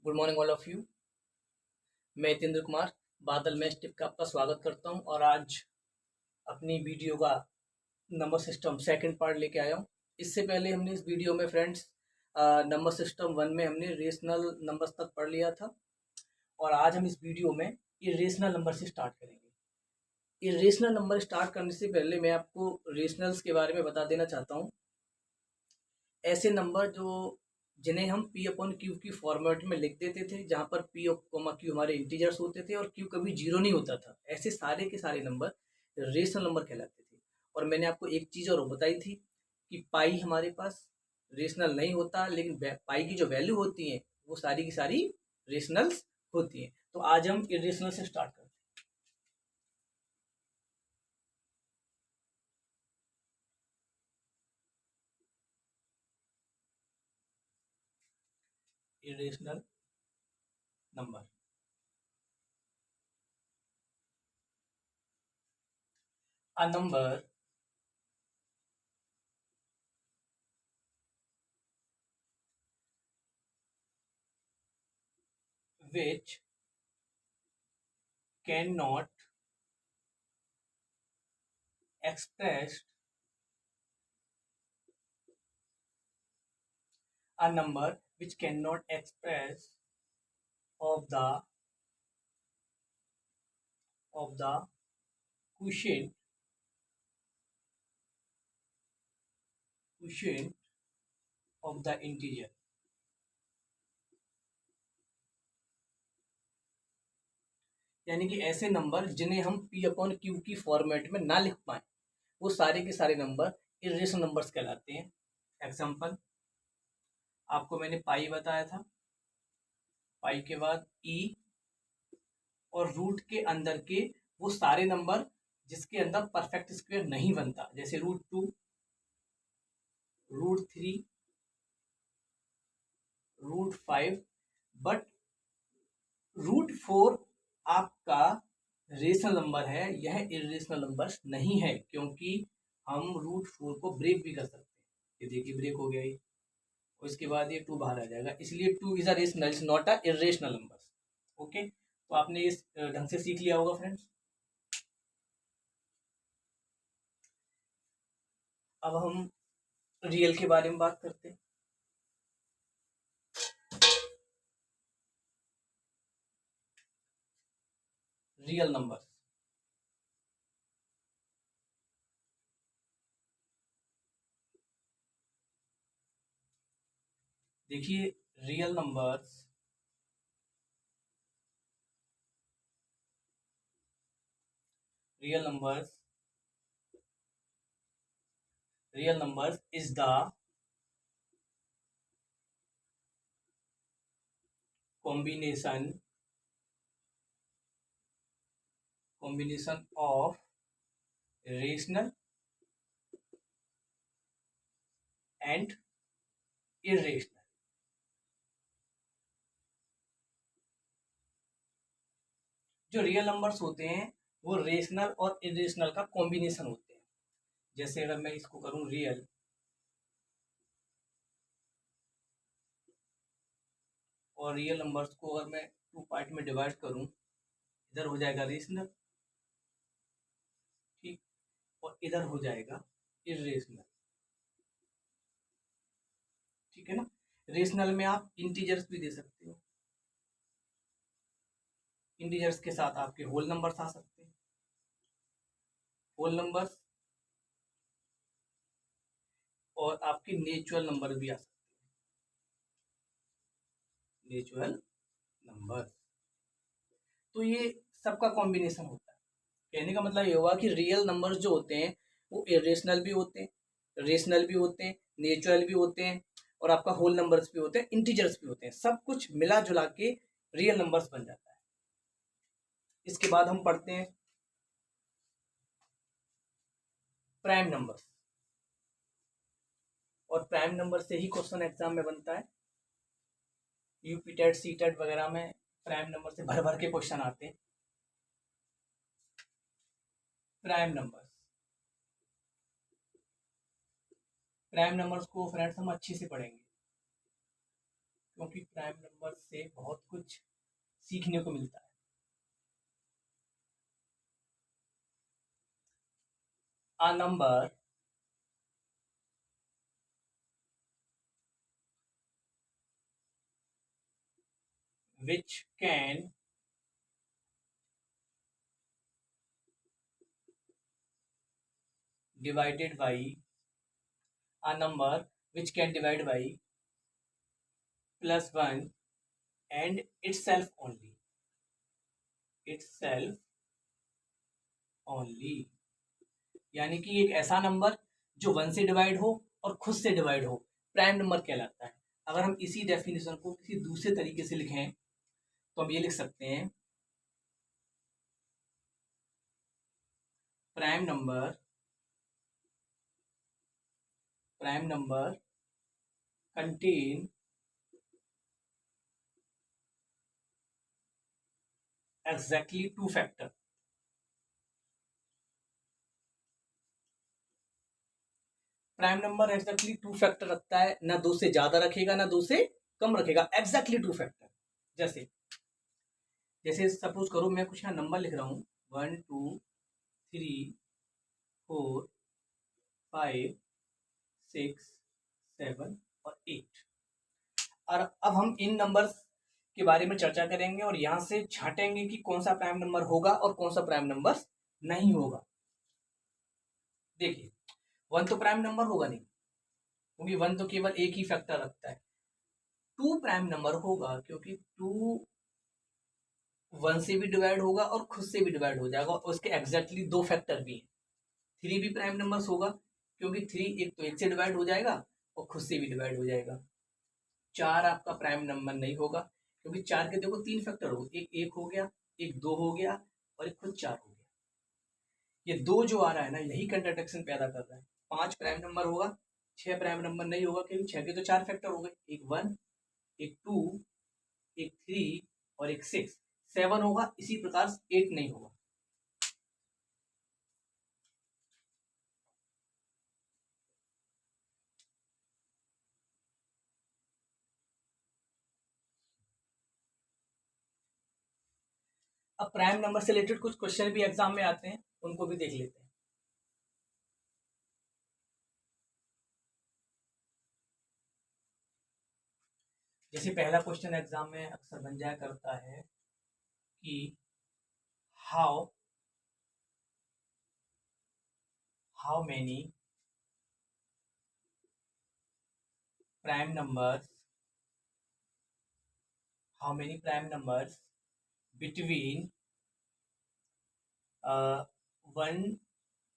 Good morning all of you. मैं हितेंद्र कुमार बादल math tip का आपका स्वागत करता हूं और आज अपनी वीडियो का नंबर सिस्टम सेकंड पार्ट लेके आया हूं। इससे पहले हमने इस वीडियो में फ्रेंड्स नंबर सिस्टम वन में हमने रेशनल नंबर्स तक पढ़ लिया था और आज हम इस वीडियो में इरेशनल नंबर से स्टार्ट करेंगे। इरेशनल नंबर स्टार्ट करने से पहले मैं आपको रेशनल्स के बारे में बता देना चाहता हूँ। ऐसे नंबर जिन्हें हम पी अपॉन क्यू की फॉर्मेट में लिख देते थे, जहाँ पर पी कोमा क्यू हमारे इंटीजर्स होते थे और क्यू कभी जीरो नहीं होता था, ऐसे सारे के सारे नंबर रेशनल नंबर कहलाते थे। और मैंने आपको एक चीज़ और बताई थी कि पाई हमारे पास रेशनल नहीं होता, लेकिन पाई की जो वैल्यू होती है वो सारी की सारी रेशनल्स होती हैं। तो आज हम इरेशनल से स्टार्ट करते हैं। Irrational number, a number which cannot expressed a number which cannot express of the quotient of the integer। यानी कि ऐसे नंबर जिन्हें हम p अपॉन क्यू की फॉर्मेट में ना लिख पाए, वो सारे के सारे नंबर इरेशनल नंबर्स कहलाते हैं। एग्जांपल आपको मैंने पाई बताया था, पाई के बाद e और रूट के अंदर के वो सारे नंबर जिसके अंदर परफेक्ट स्क्वायर नहीं बनता, जैसे √2, √3, √5, बट √4 आपका रेशनल नंबर है, यह इरेशनल नंबर नहीं है, क्योंकि हम √4 को ब्रेक भी कर सकते हैं। ये देखिए ब्रेक हो गया ये, और इसके बाद ये 2 बाहर आ जाएगा, इसलिए 2 is a rational, is not a irrational number. Okay, तो आपने इस ढंग से सीख लिया होगा फ्रेंड्स। अब हम रियल के बारे में बात करते हैं। रियल नंबर, देखिए real numbers real numbers is the combination of rational and irrational। जो रियल नंबर्स होते हैं वो रेशनल और इरेशनल का कॉम्बिनेशन होते हैं। जैसे अगर मैं इसको करूं रियल, और रियल नंबर्स को अगर मैं 2 पार्ट में डिवाइड करूं, इधर हो जाएगा रेशनल, ठीक, और इधर हो जाएगा इरेशनल, ठीक है ना। रेशनल में आप इंटीजर्स भी दे सकते हो, इंटीजर्स के साथ आपके होल नंबर्स आ सकते हैं, होल नंबर्स, और आपके नेचुरल नंबर भी आ सकते हैं, नेचुरल नंबर। तो ये सबका कॉम्बिनेशन होता है। कहने का मतलब ये हुआ कि रियल नंबर्स जो होते हैं वो इरेशनल भी होते हैं, रेशनल भी होते हैं, नेचुरल भी होते हैं, और आपका होल नंबर्स भी होते हैं, इंटीजर्स भी होते हैं, सब कुछ मिला जुला के रियल नंबर्स बन जाता है। इसके बाद हम पढ़ते हैं प्राइम नंबर्स, और प्राइम नंबर से ही क्वेश्चन एग्जाम में बनता है। यूपी टेट, सी टेट वगैरह में प्राइम नंबर से भर भर के क्वेश्चन आते हैं। प्राइम नंबर्स, प्राइम नंबर्स को फ्रेंड्स हम अच्छे से पढ़ेंगे। क्योंकि प्राइम नंबर से बहुत कुछ सीखने को मिलता है। A number which can divided by a number which can divide by plus 1 and itself only यानी कि एक ऐसा नंबर जो 1 से डिवाइड हो और खुद से डिवाइड हो प्राइम नंबर कहलाता है। अगर हम इसी डेफिनेशन को किसी दूसरे तरीके से लिखें तो हम ये लिख सकते हैं, prime number contain exactly two factor। Prime number exactly two factor रखता है, ना दो से ज्यादा रखेगा ना दो से कम रखेगा, एग्जैक्टली टू फैक्टर। जैसे जैसे सपोज करो मैं कुछ यहाँ नंबर लिख रहा हूँ 1 2 3 4 5 6 7 और 8, और अब हम इन नंबर्स के बारे में चर्चा करेंगे और यहाँ से छांटेंगे कि कौन सा प्राइम नंबर होगा और कौन सा प्राइम नंबर नहीं होगा। देखिए 1 तो प्राइम नंबर होगा नहीं, क्योंकि 1 तो केवल एक ही फैक्टर रखता है। 2 प्राइम नंबर होगा क्योंकि 2 1 से भी डिवाइड होगा और खुद से भी डिवाइड हो जाएगा और उसके एग्जैक्टली दो फैक्टर भी हैं। 3 भी प्राइम नंबर्स होगा क्योंकि 3 एक तो एक से डिवाइड हो जाएगा और खुद से भी डिवाइड हो जाएगा। 4 आपका प्राइम नंबर नहीं होगा क्योंकि 4 के देखो 3 फैक्टर हो, एक एक हो गया, एक 2 हो गया और एक खुद 4 हो गया। ये 2 जो आ रहा है ना यही कंट्राडिक्शन पैदा कर रहा है। 5 प्राइम नंबर होगा, 6 प्राइम नंबर नहीं होगा क्योंकि 6 के तो 4 फैक्टर हो गए, एक 1 एक 2 एक 3 और एक 6। 7 होगा, इसी प्रकार 8 नहीं होगा। अब प्राइम नंबर से रिलेटेड कुछ क्वेश्चन भी एग्जाम में आते हैं, उनको भी देख लेते हैं। जैसे पहला क्वेश्चन एग्जाम में अक्सर बन जाया करता है कि how many prime numbers between 1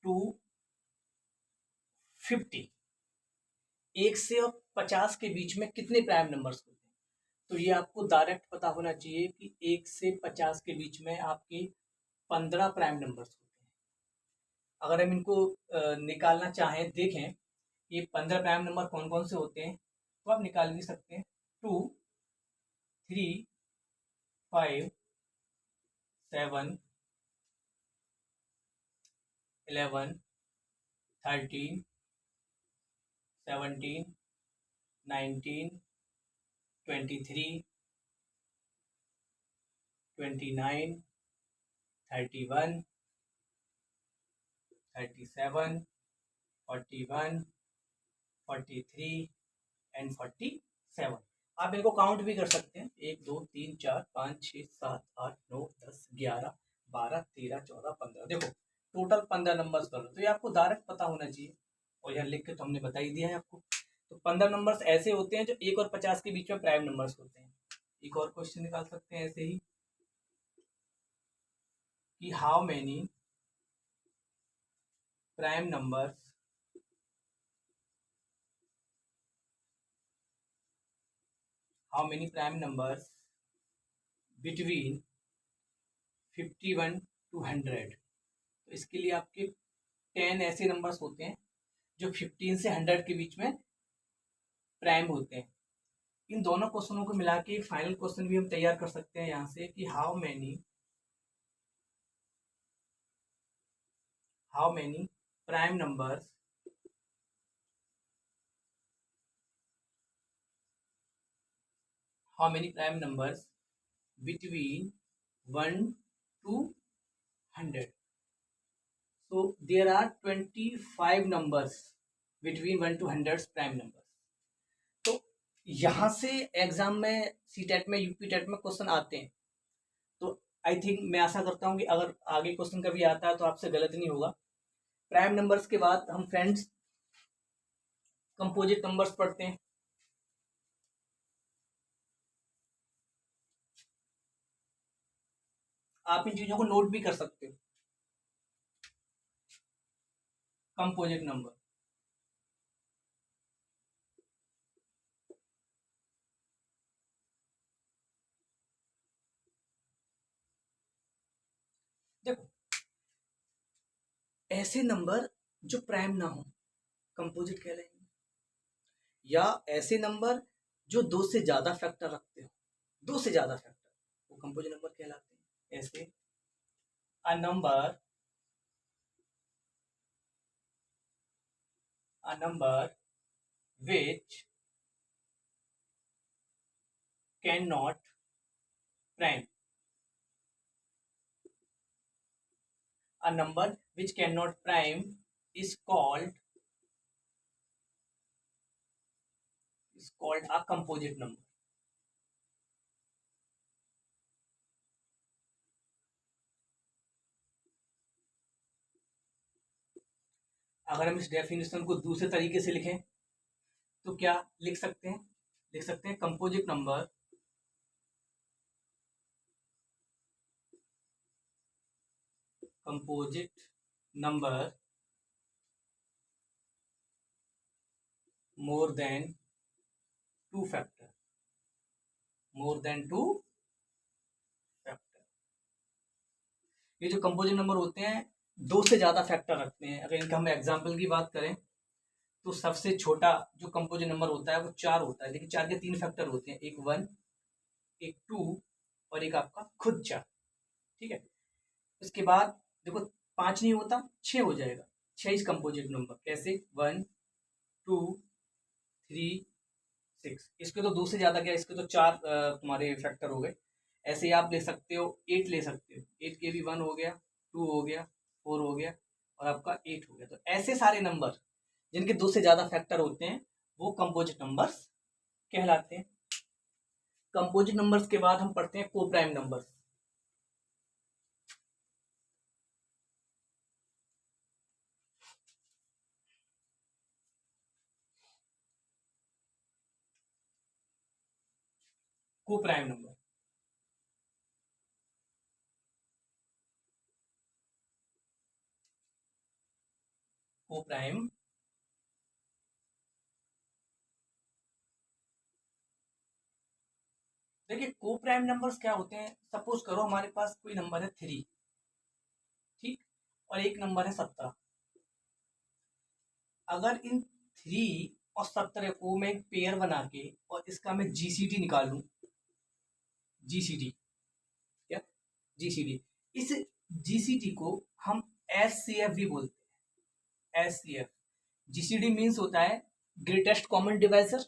to 50, 1 से और 50 के बीच में कितने प्राइम नंबर्स होते हैं। तो ये आपको डायरेक्ट पता होना चाहिए कि 1 से 50 के बीच में आपके 15 प्राइम नंबर्स होते हैं। अगर हम इनको निकालना चाहें, देखें ये 15 प्राइम नंबर कौन कौन से होते हैं, तो आप निकाल भी सकते हैं। 2 3 5 7 11 13 17 19 23 29 31 37 41 43 एंड 47। आप इनको काउंट भी कर सकते हैं, 1 2 3 4 5 6 7 8 9 10 11 12 13 14 15। देखो टोटल 15 नंबर्स कर लो, तो ये आपको डायरेक्ट पता होना चाहिए और यहाँ लिख के तो हमने बता ही दिया है आपको। तो 15 नंबर्स ऐसे होते हैं जो 1 और 50 के बीच में प्राइम नंबर्स होते हैं। एक और क्वेश्चन निकाल सकते हैं ऐसे ही कि how many prime numbers between 51 to 100। तो इसके लिए आपके 10 ऐसे नंबर्स होते हैं जो 15 से 100 के बीच में प्राइम होते हैं। इन दोनों क्वेश्चनों को मिला के फाइनल क्वेश्चन भी हम तैयार कर सकते हैं यहाँ से कि how many prime numbers how many prime numbers between 1 to 100. So there are 25 numbers between 1 to 100 prime numbers. तो यहाँ से एग्जाम में सी टेट में यूपी टेट में क्वेश्चन आते हैं, तो आई थिंक मैं आशा करता हूँ कि अगर आगे क्वेश्चन कभी आता है तो आपसे गलत नहीं होगा। प्राइम नंबर्स के बाद हम फ्रेंड्स कंपोजिट नंबर्स पढ़ते हैं। आप इन चीजों को नोट भी कर सकते हो। कंपोजिट नंबर, देखो ऐसे नंबर जो प्राइम ना हो कंपोजिट कहलाएंगे, या ऐसे नंबर जो दो से ज्यादा फैक्टर रखते हो, दो से ज्यादा फैक्टर, वो कंपोजिट नंबर कहलाते हैं। ऐसे a number which cannot prime, a number which cannot prime is called a composite number. अगर हम इस डेफिनेशन को दूसरे तरीके से लिखें तो क्या लिख सकते हैं? लिख सकते हैं composite number more than two factor, more than two factor. ये जो कंपोजिट नंबर होते हैं दो से ज्यादा फैक्टर रखते हैं। अगर इनका हम एग्जाम्पल की बात करें तो सबसे छोटा जो कंपोजिट नंबर होता है वो 4 होता है, लेकिन 4 के 3 फैक्टर होते हैं, एक 1, एक 2 और एक आपका खुद 4। ठीक है, उसके बाद देखो 5 नहीं होता, 6 हो जाएगा। 6 इज कंपोजिट नंबर। कैसे? 1, 2, 3, 6। इसके तो 2 से ज्यादा क्या, इसके तो 4 तुम्हारे फैक्टर हो गए। ऐसे ही आप ले सकते हो 8 ले सकते हो, 8 के भी 1 हो गया, 2 हो गया, 4 हो गया और आपका 8 हो गया। तो ऐसे सारे नंबर जिनके 2 से ज्यादा फैक्टर होते हैं वो कंपोजिट नंबर्स कहलाते हैं। कंपोजिट नंबर्स के बाद हम पढ़ते हैं को प्राइम नंबर्स। को प्राइम नंबर, को प्राइम देखिए को प्राइम नंबर्स क्या होते हैं। सपोज करो हमारे पास कोई नंबर है 3, ठीक, और एक नंबर है 17। अगर इन 3 और 17 को मैं एक पेयर बना के और इसका मैं जीसीडी निकालूं, जीसीडी क्या, जीसीडी, इस जीसीडी को हम एचसीएफ भी बोलते हैं। एचसीएफ, जीसीडी मीन्स होता है ग्रेटेस्ट कॉमन डिवाइजर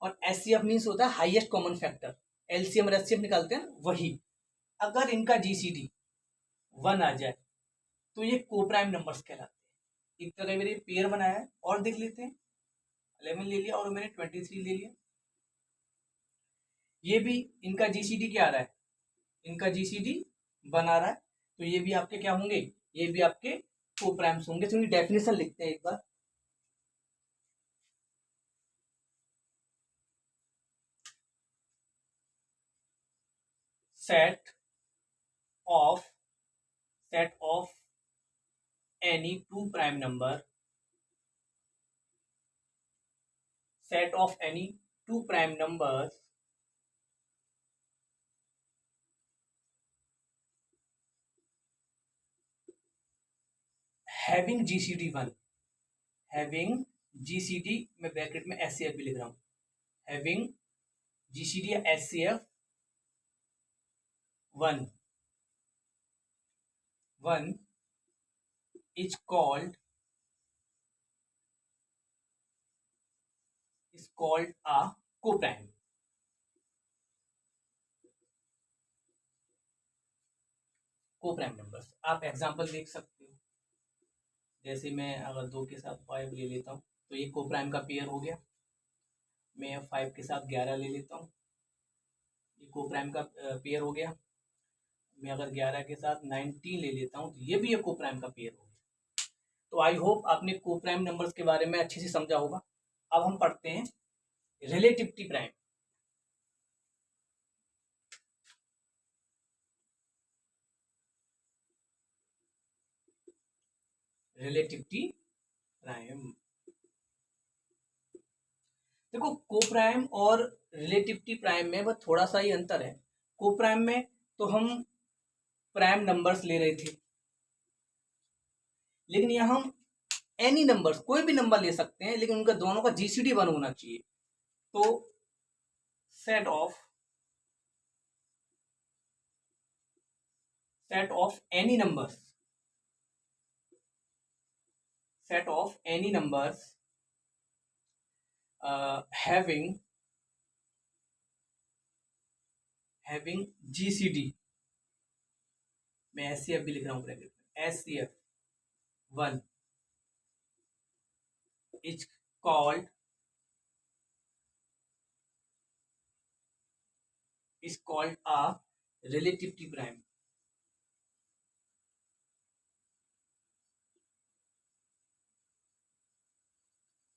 और एचसीएफ मीन्स होता है हाईएस्ट कॉमन फैक्टर। एलसीएम और एचसीएफ निकालते हैं वही। अगर इनका जीसीडी 1 आ जाए तो ये को प्राइम नंबर्स कहलाते हैं। एक तरह मेरे पेयर बनाया है और देख लेते हैं। 11 ले लिया और मैंने 23 ले लिया। ये भी इनका जीसीडी क्या आ रहा है, इनका जीसीडी बना रहा है, तो ये भी आपके क्या होंगे, ये भी आपके को प्राइम्स होंगे। तो इनकी डेफिनेशन लिखते हैं एक बार। Set of any two prime number, set of any two prime numbers having GCD 1, having GCD मैं ब्रैकेट में SCF भी लिख रहा हूँ, having GCD या SCF 1 is called a co-prime। को प्राइम नंबर्स। आप एग्जांपल देख सकते हो, जैसे मैं अगर 2 के साथ 5 ले लेता हूँ तो ये को प्राइम का पेयर हो गया। मैं 5 के साथ 11 ले लेता हूँ, ये को प्राइम का पेयर हो गया। मैं अगर 11 के साथ 19 ले लेता हूँ तो ये भी एक को प्राइम का पेयर हो गया। तो आई होप आपने को प्राइम नंबर्स के बारे में अच्छे से समझा होगा। अब हम पढ़ते हैं रिलेटिविटी प्राइम। रिलेटिविटी प्राइम, देखो को प्राइम और रिलेटिविटी प्राइम में बस थोड़ा सा ही अंतर है। को प्राइम में तो हम प्राइम नंबर्स ले रहे थे, लेकिन यहाँ हम एनी नंबर्स, कोई भी नंबर ले सकते हैं, लेकिन उनका दोनों का जीसीडी 1 होना चाहिए। तो set of any numbers, set of any numbers having GCD, मैं SCF भी लिख रहा हूँ ब्रैकेट में, SCF 1 is called a relativity prime।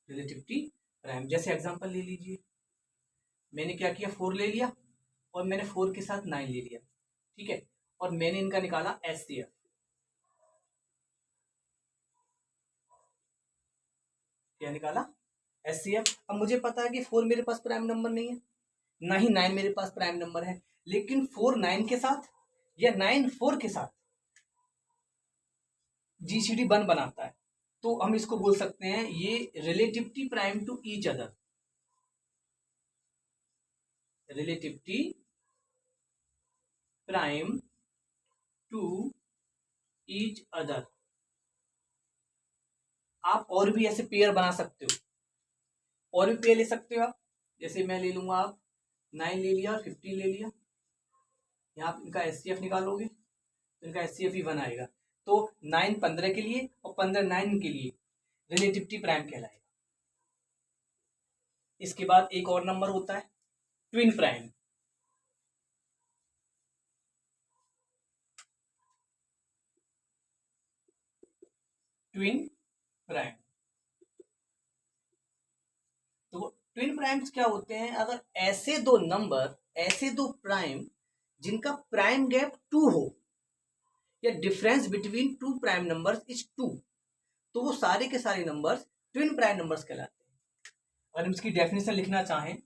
Relativity prime, जैसे एग्जांपल ले लीजिए, मैंने क्या किया, 4 ले लिया और मैंने 4 के साथ 9 ले लिया, ठीक है, और मैंने इनका निकाला SCF। क्या निकाला? SCF। अब मुझे पता है कि 4 मेरे पास प्राइम नंबर नहीं है, ना ही 9 मेरे पास प्राइम नंबर है, लेकिन 4 9 के साथ या 9 4 के साथ GCD 1 बनाता है। तो हम इसको बोल सकते हैं ये relativity prime to each other, relativity prime to each other. आप और भी ऐसे पेयर बना सकते हो, और भी पेयर ले सकते हो आप, जैसे मैं ले लूंगा, आप 9 ले लिया और 15 ले लिया, यहाँ इनका SCF निकालोगे तो इनका SCF ही 1 आएगा। तो 9 15 के लिए और 15 9 के लिए रिलेटिविटी प्राइम कहलाएगा। इसके बाद एक और नंबर होता है ट्विन प्राइम। ट्विन प्राइम, तो ट्विन प्राइम्स क्या होते हैं? अगर ऐसे दो नंबर, ऐसे दो प्राइम जिनका प्राइम गैप 2 हो या difference between two prime numbers is 2, तो वो सारे के सारे नंबर्स ट्विन प्राइम नंबर्स कहलाते हैं। और हम इसकी डेफिनेशन लिखना चाहें,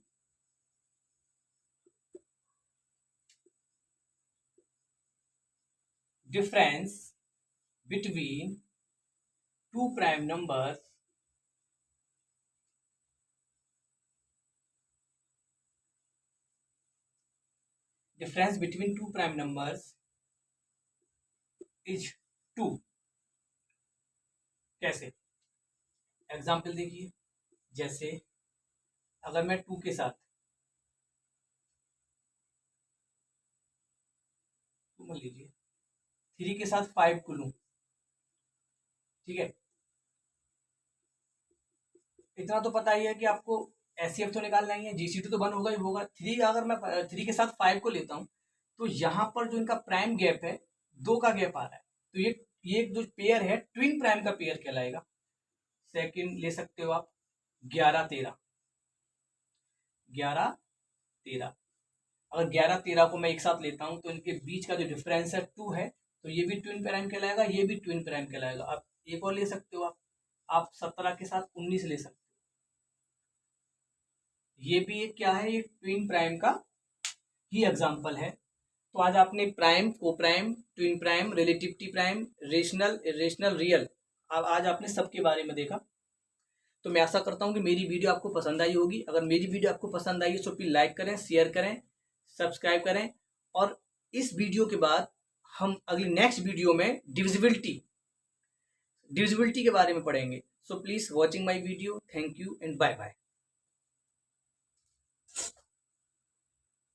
difference between two prime numbers difference between two prime numbers is 2। कैसे? एग्जाम्पल देखिए, जैसे अगर मैं 2 के साथ मान लीजिए 3 के साथ 5 को लूं, ठीक है, इतना तो पता ही है कि आपको SCF तो निकालना ही है, GCD तो 1 होगा ही होगा। 3 अगर मैं 3 के साथ 5 को लेता हूं तो यहाँ पर जो इनका प्राइम गैप है 2 का गैप आ रहा है, तो ये जो पेयर है ट्विन प्राइम का पेयर कहलाएगा। सेकंड ले सकते हो आप 11 13, 11 13, अगर 11 13 को मैं एक साथ लेता हूं तो इनके बीच का जो डिफरेंस है 2 है, तो ये भी ट्विन प्राइम कहलाएगा, ये भी ट्विन प्राइम कहलाएगा। आप एक और ले सकते हो, आप 17 के साथ 19 ले सकते हो, ये भी एक क्या है, ये ट्विन प्राइम का ही एग्जाम्पल है। तो आज आपने प्राइम, को prime, twin prime, relativity prime, rational, irrational, real, अब आज आपने सबके बारे में देखा। तो मैं आशा करता हूँ कि मेरी वीडियो आपको पसंद आई होगी। अगर मेरी वीडियो आपको पसंद आई तो प्लीज लाइक करें, शेयर करें, सब्सक्राइब करें, और इस वीडियो के बाद हम अगली नेक्स्ट वीडियो में डिविजिबिलिटी के बारे में पढ़ेंगे। So please watching my video, thank you and bye bye.